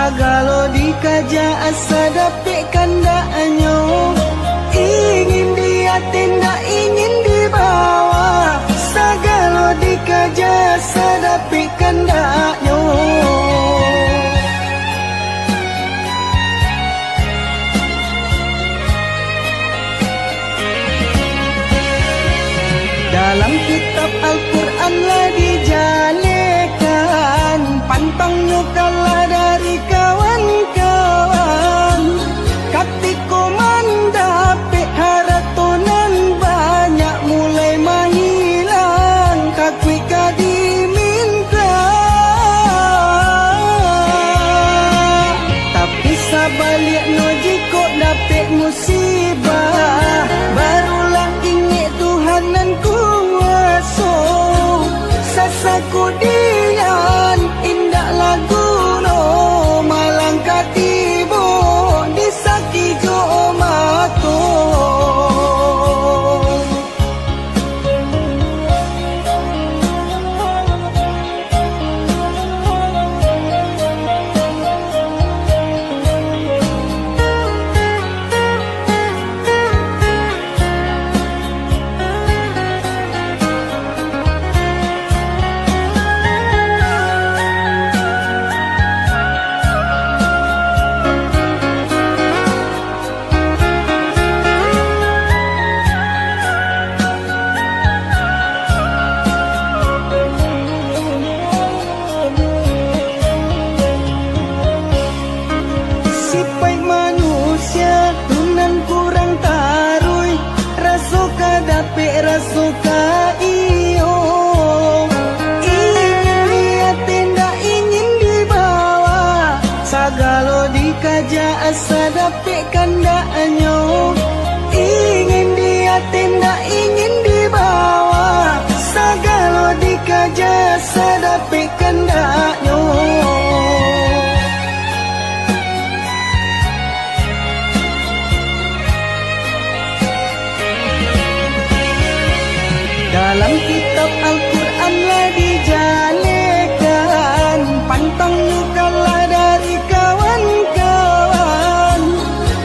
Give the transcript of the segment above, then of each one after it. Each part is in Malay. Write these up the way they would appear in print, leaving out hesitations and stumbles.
Sagalo dikaja asa dapet kandaknya. Ingin dia tindak ingin dibawa. Sagalo dikaja asa dapet kandaknya. Dalam kitab Al-Quran lah dijalekan, pantangnya kalah dari kawan-kawan. Katiko mandapik haratonan banyak mulai menghilang, kakui kadiminta. Tapi sabalik no jiko dapik musibah, barulah ingat Tuhanan kuasa. Sasaku dian indah lagu no malang katibo disaki jo mato. Rasuka iyo, ingin dia tindak ingin dibawa. Sagalo dikaja asa dapet kandaknya. Ingin dia tindak ingin dibawa. Sagalo dikaja asa dapet kandaknya. Dalam kitab Al-Quran lah dijalekan, pantangnya kalah dari kawan-kawan.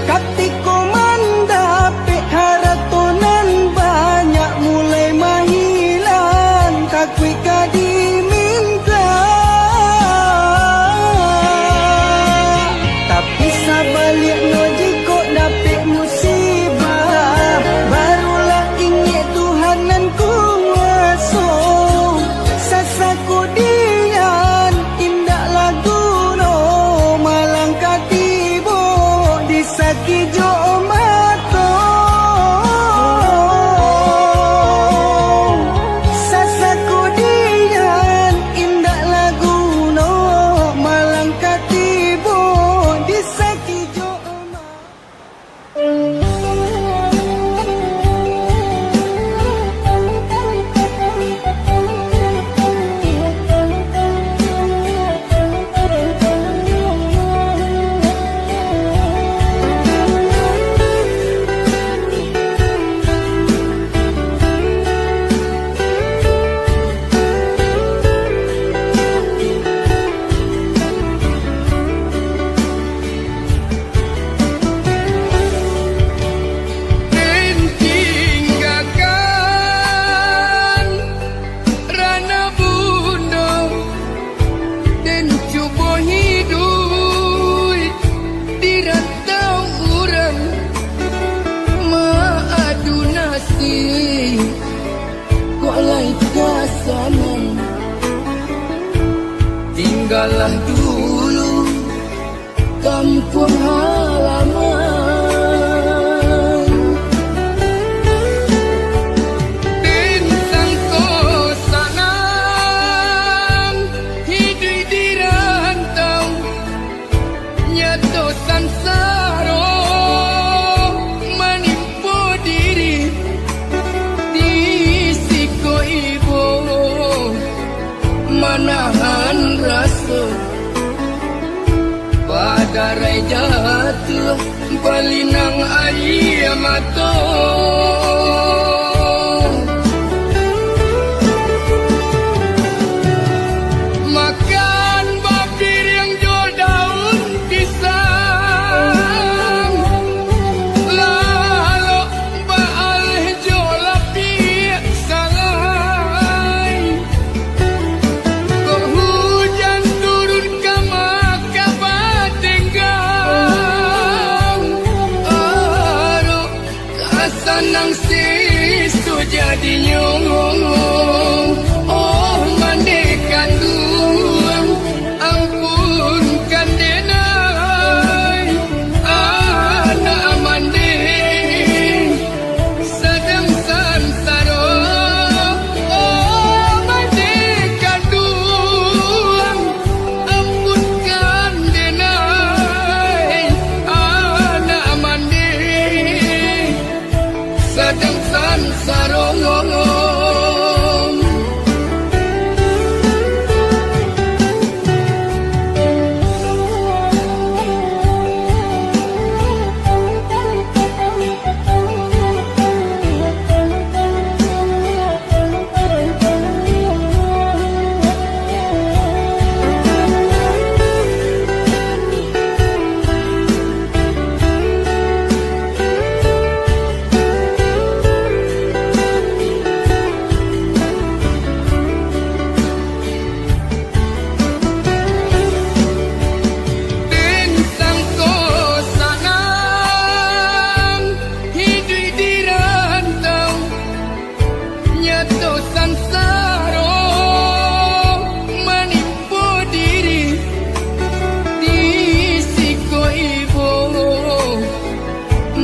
Katiko mandapik haratonan banyak mulai menghilang, kakui kadiminta. Tapi sabalik no jiko dapik musibah, barulah ingat Tuhanan kuasa. Sasaku dian indah lagu no malang katibo disaki jo mato. Sasaku dian indah lagu no malang katibo disaki jo mato. Tinggallah dulu kampung halaman. Bintang kosanan hidup di rantau, nyato sansaro menimpa diri di siko ibu. Manahan rasa pada rai jatuh balinang air mata. Makan bapir yang jual daun dinyong. Oh mandekan duang, ampunkan denai anak mande sedang sansaro. Oh mandekan duang, ampunkan denai anak mande sedang sansaro.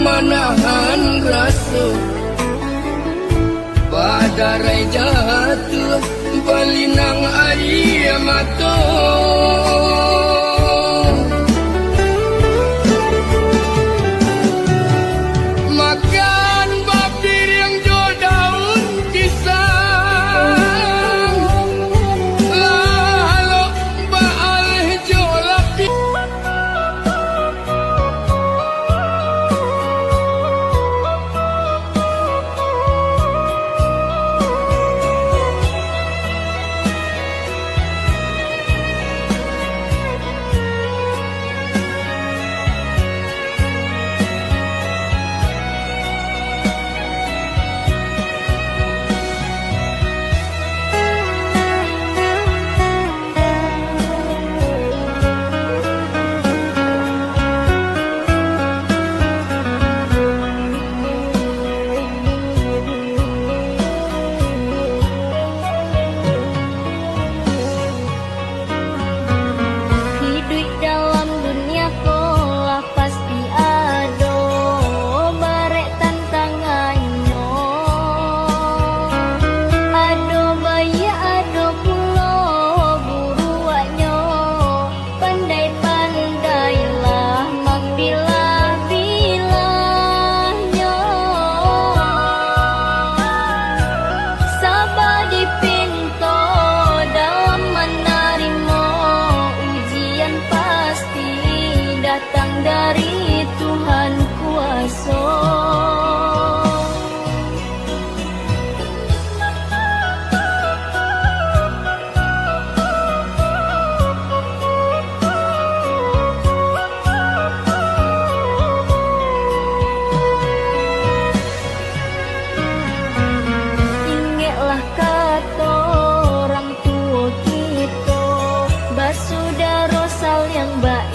Manahan rasa badarai jatuh balinang air mata. Makan babir yang jo daun pisang, lalu baal jo lapis. Dari Tuhan kuasa. Ingatlah kata orang tua kita, basudara sal yang baik.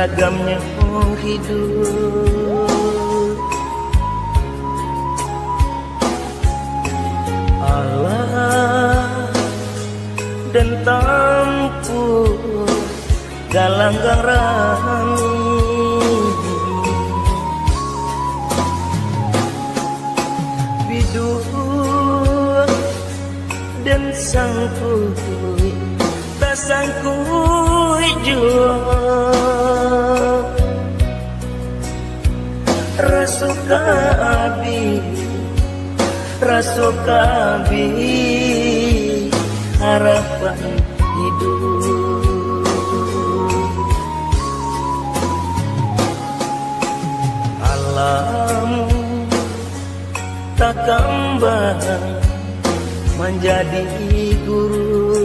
ragamnya hidup. Allah dan tampu galang garani bidur dan sangkui tak sangkui jua rasuka abi harapan hidup. Alam tak kembang menjadi guru.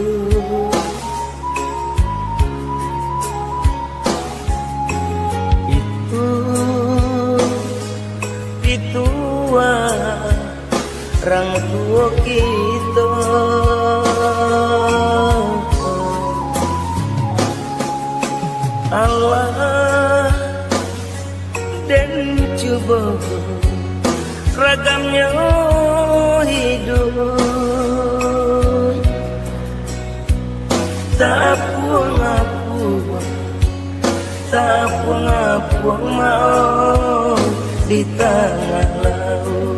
Itu orang tua kita. Allah dan coba ragamnya hidup tak puang mau di tengah laut.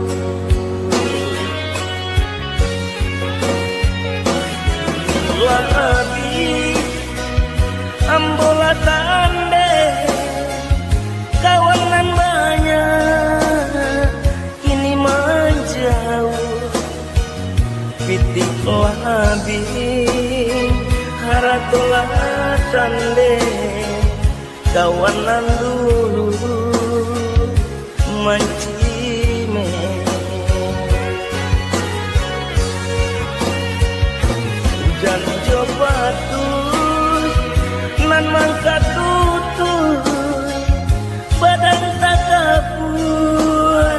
Lagi ambola tande kawanan banyak kini menjauh pitik labi haratolah tande kawanan dulu mancime hujan jobatus nan mangka tutup badan tak kapur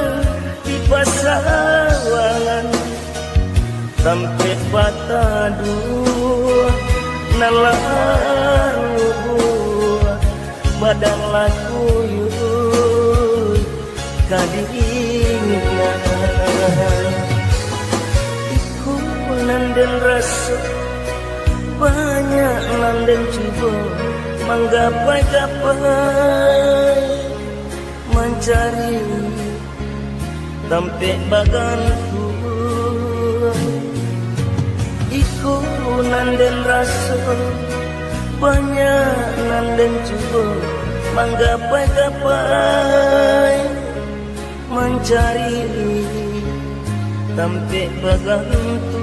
di pasawangan sampai batadu nalaru badan laku yuk kadingan iku nanden rasa banyak nanden coba menggapai-gapai mencari sampai bagantu iku nanden rasa banyak nanden coba menggapai-gapai mencari sampai bagantu.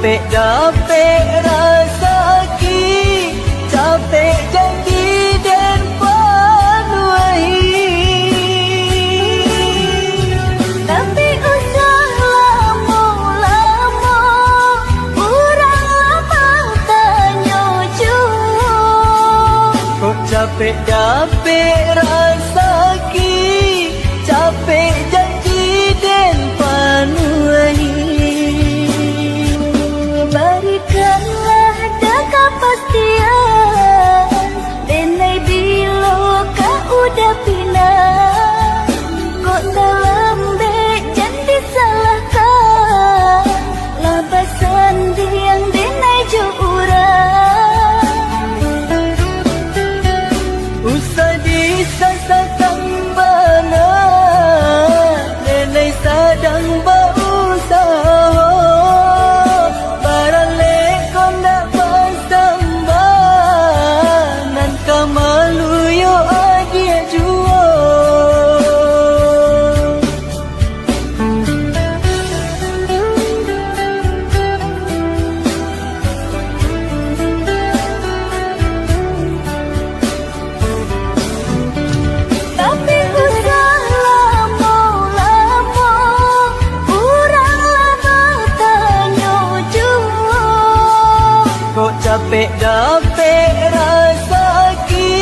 capek dapet rasa ki, capek janji dan panuai. Tapi usah lama-lama, urang lama tanya jua. Kok capek dapet rasa ki, capek janji dan panuai. Berikanlah dah kepastian, denai bila kau udah pindah. Kok dalam dek jangan disalahkan, labasan yang denai jurang. Usah disasarkan bana, nenek sadang berusaha. Barang lekon nak bersambah, nan kamalu yo adia jua. Tapi usah lama-lama, urang lama tanya jua. Kok capek dapet rasa ki,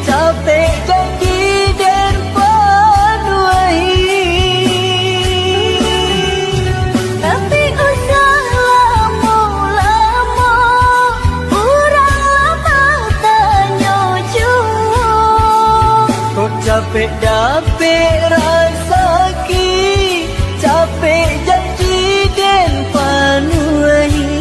capek janji dan panuai. Tapi usah lama-lama, urang lama tanya jua. Kok capek dapet rasa ki, capek janji dan panuai.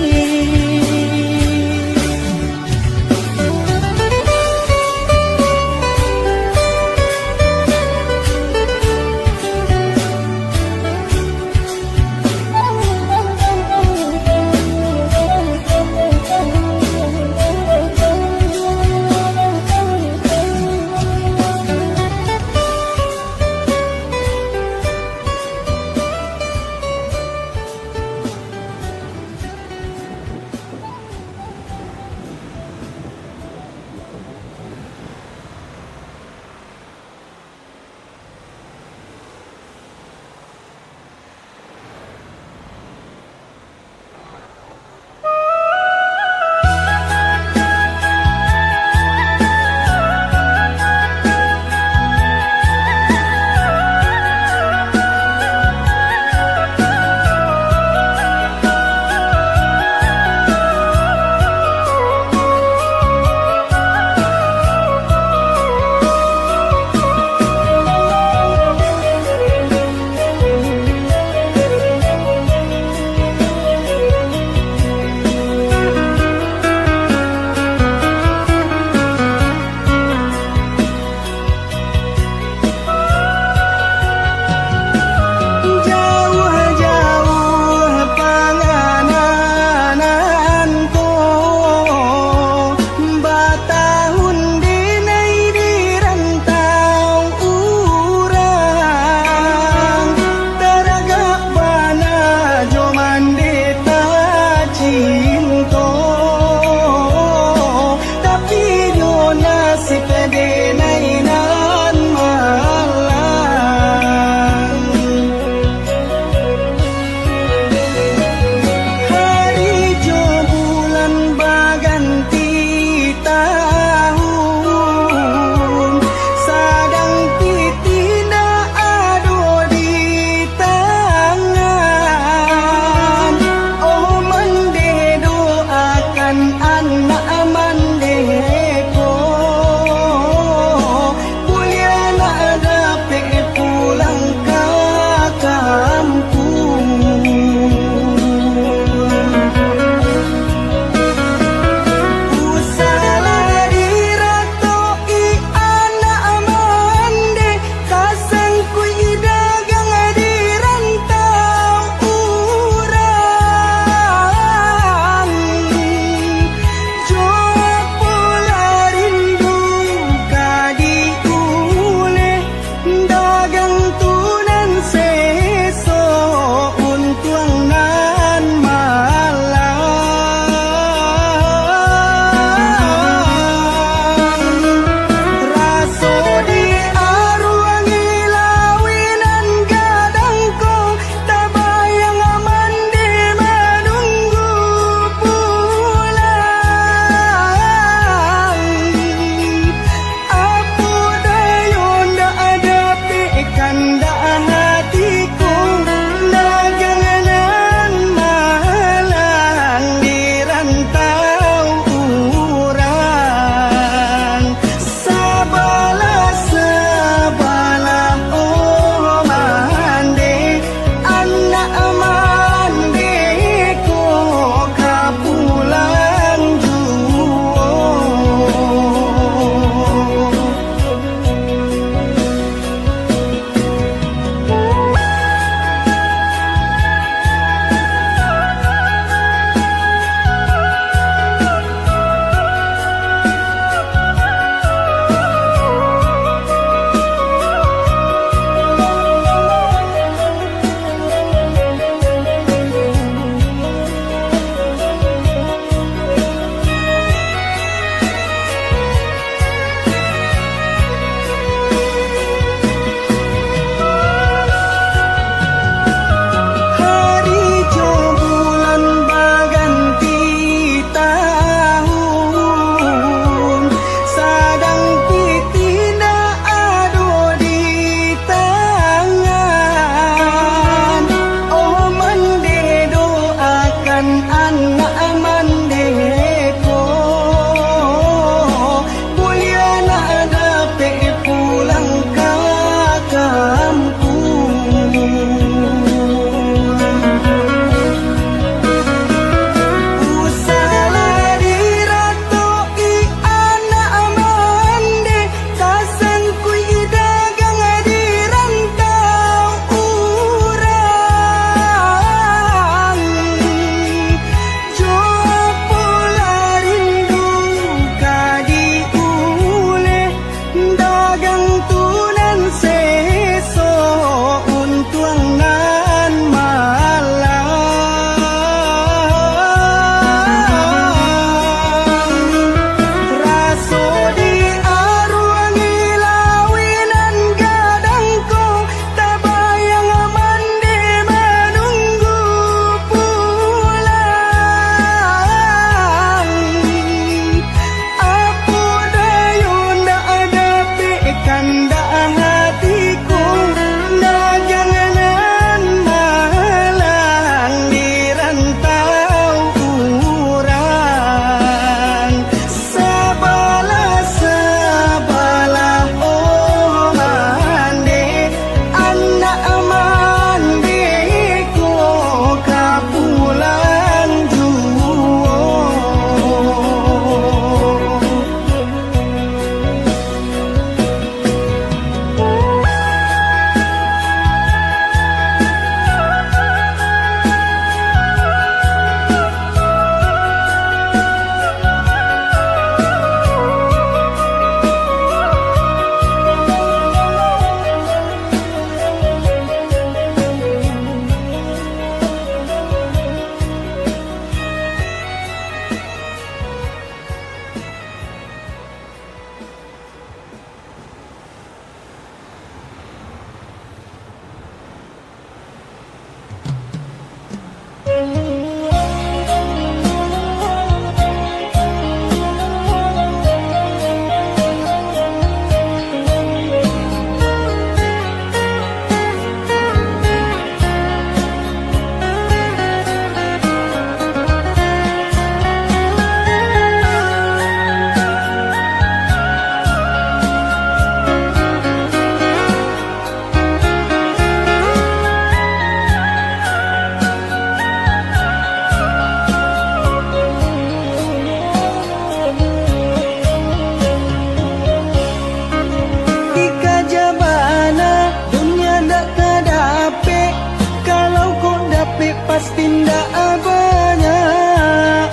pasti ndak banyak.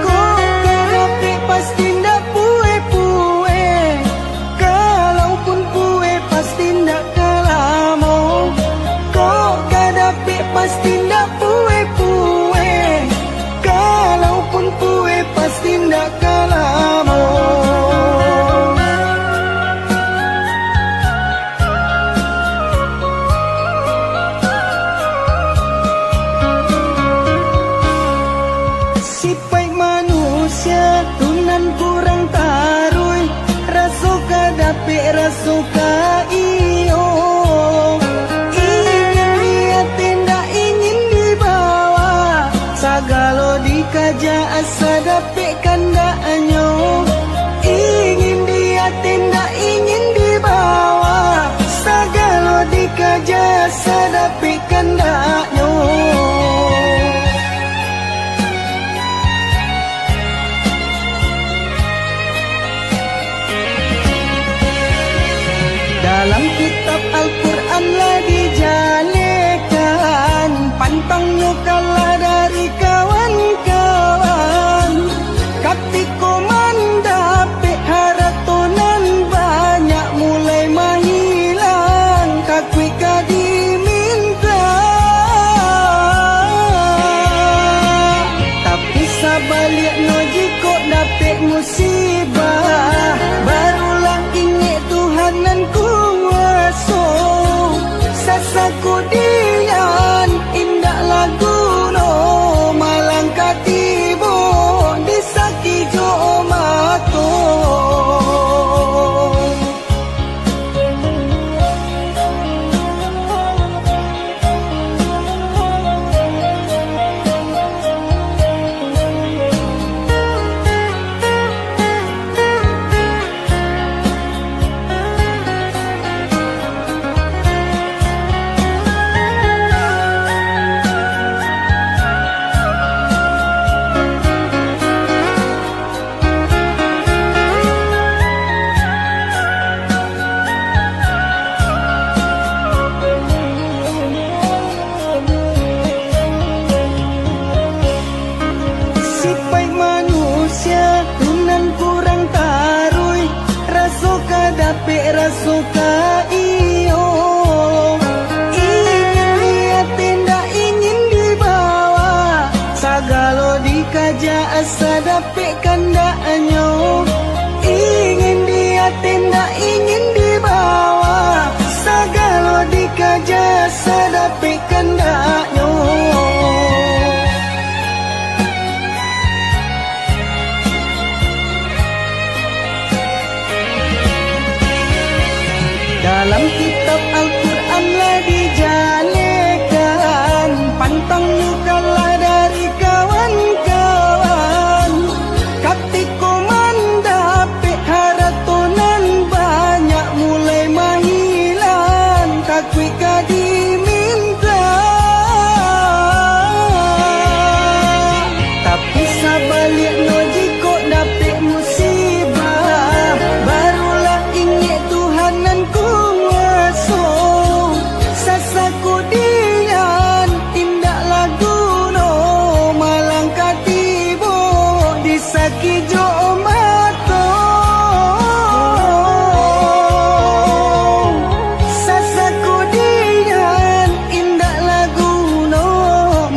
Kok kadapi pasti ndak pue-pue. Kalaupun pue pasti ndak kalamo. Kok kadapi pasti ndak pue-pue. Kalaupun pue pasti ndak kalamo. Sipai manusia tunan kurang tarui. Rasuka dapi rasuka iyo. Ingin dia tindak ingin dibawa. Sagalo dikaja asa dapi kandanyo. Ingin dia tindak ingin dibawa. Sagalo dikaja asa dapi kandanyo. Dalam kitab Al-Quran lah dijalekan. Pantangnya kalah dari kawan-kawan. Katiko mandapi haratonan banyak mulai menghilang. Kakui diminta. Tapi sabalik no jiko dapet musibah. Barulah ingat Tuhanan kuasa. Sasaku dian indah lagu no. Malang katibo disaki jo mato. Sipai manusia tunan kurang tarui. Rasuka dapi rasuka iyo. Ingin dia tindak ingin dibawa. Sagalo dikaja asa dapi kandanyo. Ingin dia tindak ingin dibawa. Sagalo dikaja asa dapi kandanyo. Dalam kitab Al-Quran lah dijalekan. Pantangnya kalah dari kawan-kawan. Katiko mandapi haratonan banyak mulai menghilang. Kakui diminta. Tapi sabalik no jiko dapet musibah. Barulah ingat Tuhanan kuasa. Sasaku dian indah lagu no. Malang katibo disaki jo mato. Sasaku dian indah lagu no.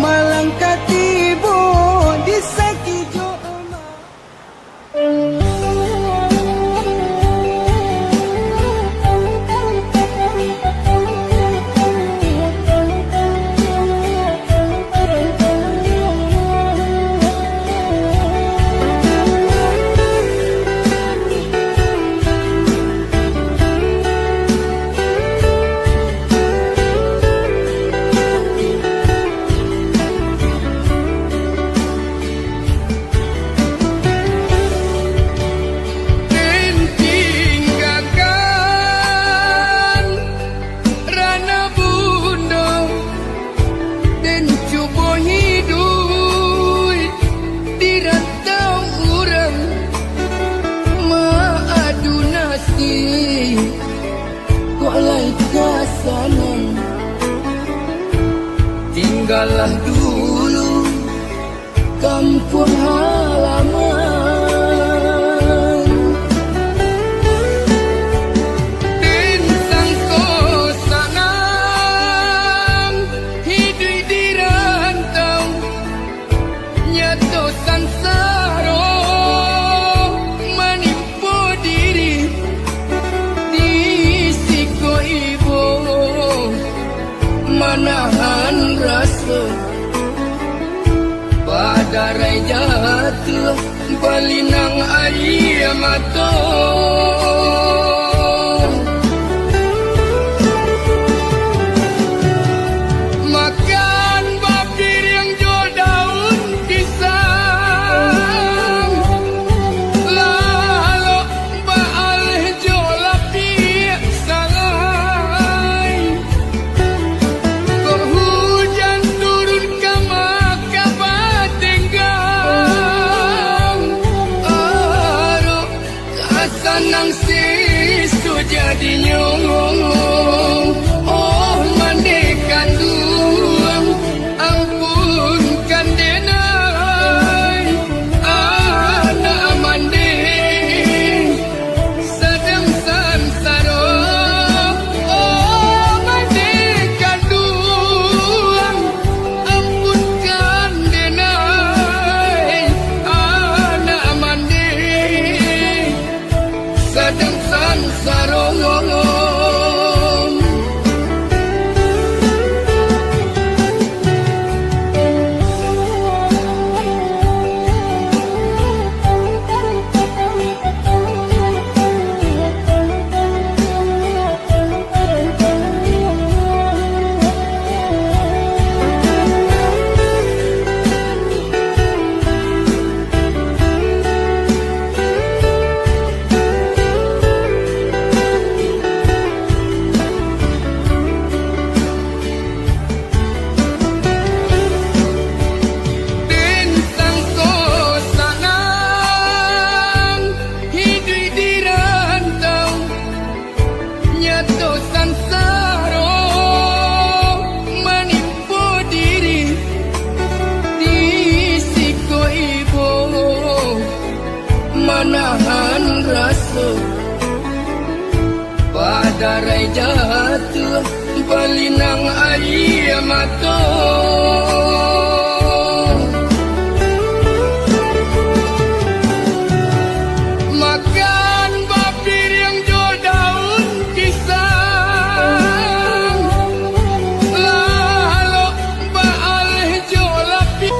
Malang katibo disaki jo mato. Tinggalkan rana bunda dan cuba hidup di rantau orang. Maadu nasib kok lain kasanan. Tinggallah dulu kampung halaman. Din sangko sanang hidup di rantau, nyato sansaro menipu diri di siko ibu, manahan rasa badarai jatuh balinang air mata. Makan bapir yang jo daun pisang, lalu baal jo lapik salai. Hujan turun ke maka batenggang, aduh kasanang sisu jadi nyong. Oh mandekan duang, ampunkan denai, anak mande sedang sansaro. Oh mandekan duang, ampunkan denai, anak mande sedang sansaro. Din sangko sanang hidup di rantau, nyato sansaro menipu diri di siko ibu, manahan rasa badarai jatuh balinang air mata. Makan bapir yang jo daun pisang, lalu baal jo lapik.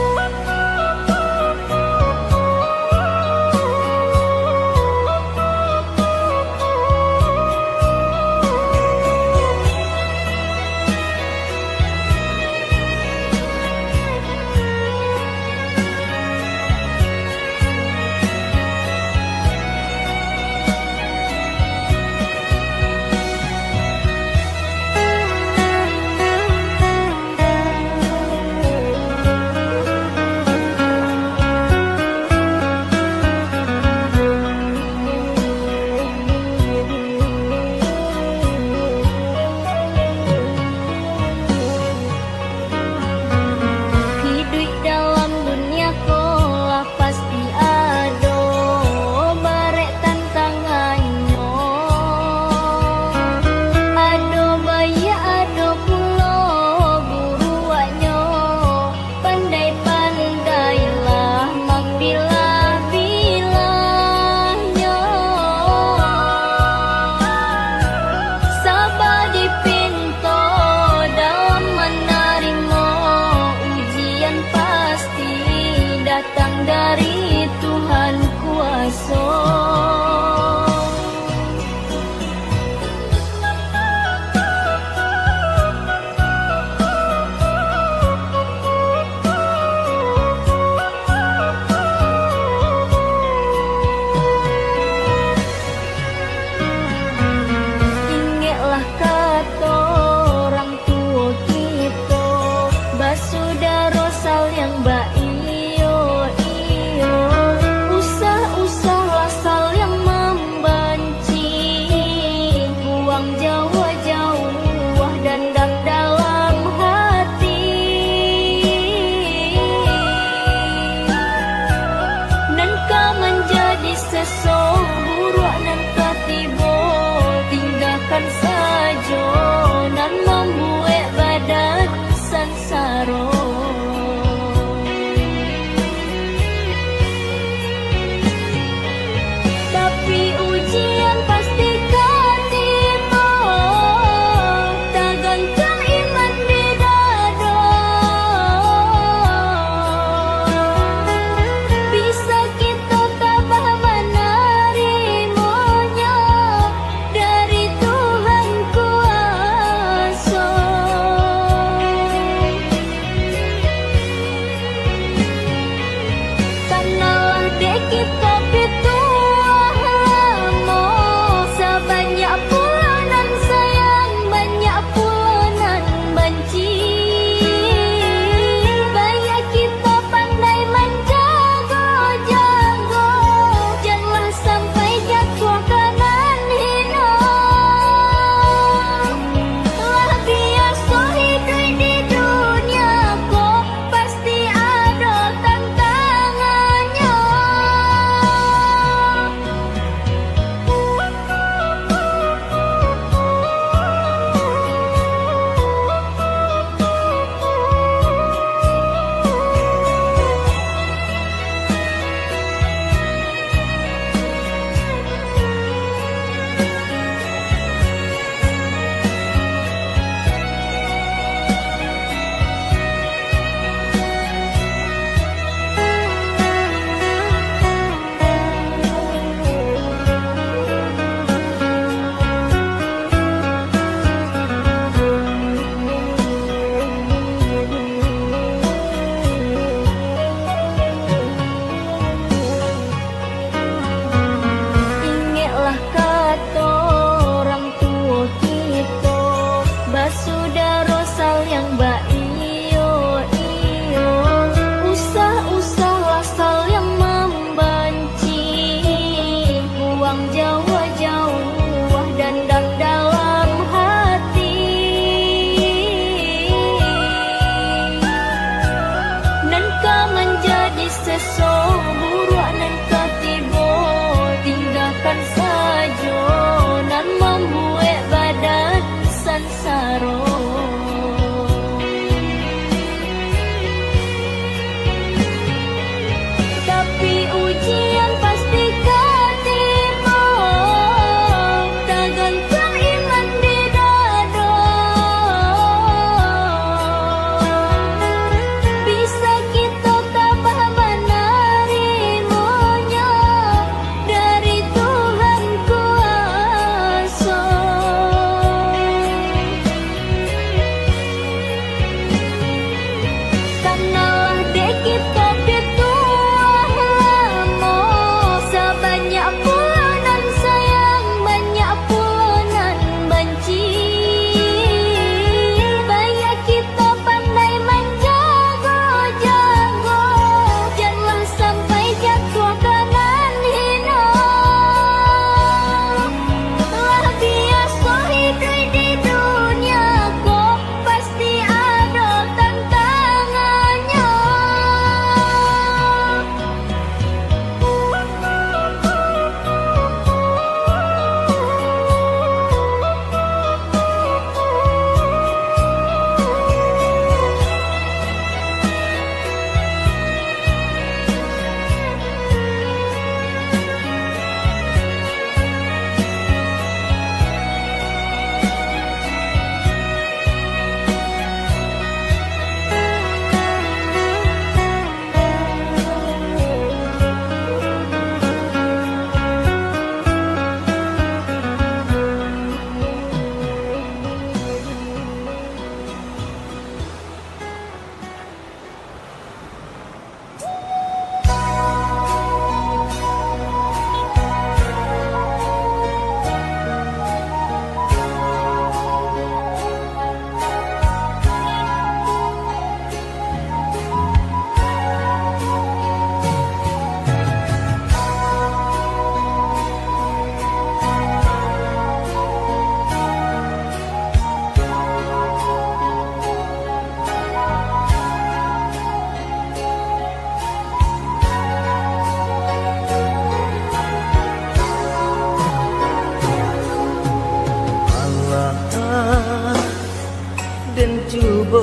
coba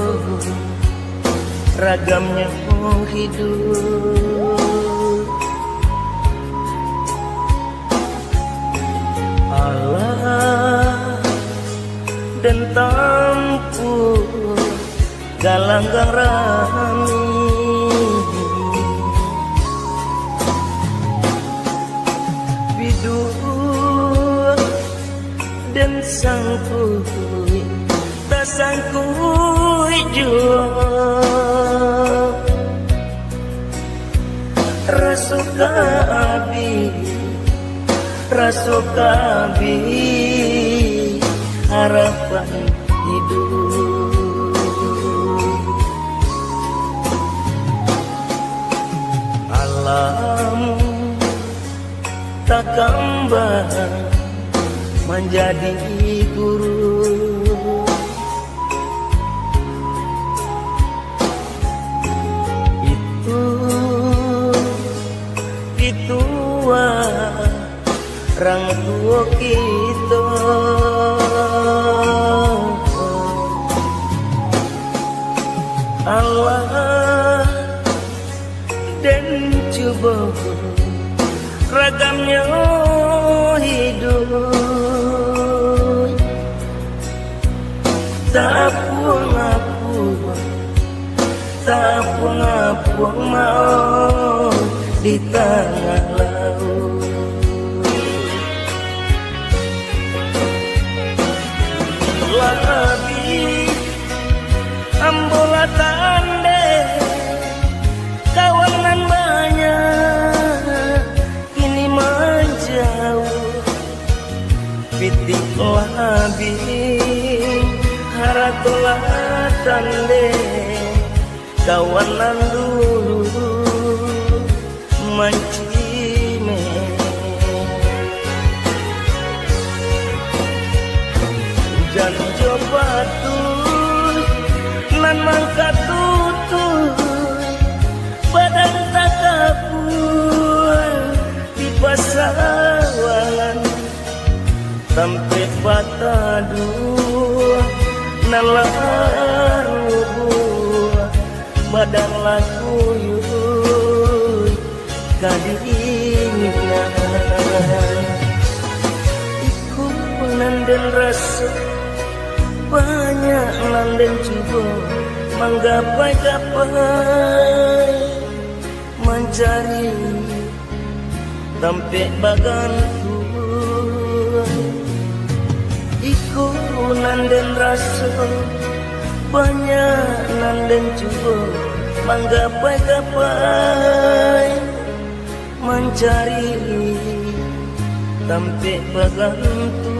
ragamnya hidup. Allah dan tampu galanggang rami bidur dan sangkui tak sangkui jua rasuka abi harapan hidup. Alam tak kembang menjadi guru. Itu orang tua kita. Allah dan coba ragamnya hidup. Tak puang mau di tengah laut. Labi ambola tande kawanan banyak kini menjauh. Pitik labi haratolah tande kawanan dulu mancime. Hujan coba tuh nan mangka tutut badan tak kapur di pasawangan sampai patah dua nalar buah badan laku yuy kadingan iku nanden rasa banyak nanden coba menggapai mencari sampai bagantu iku nanden rasa banyak nanden coba menggapai mencari sampai bagantu.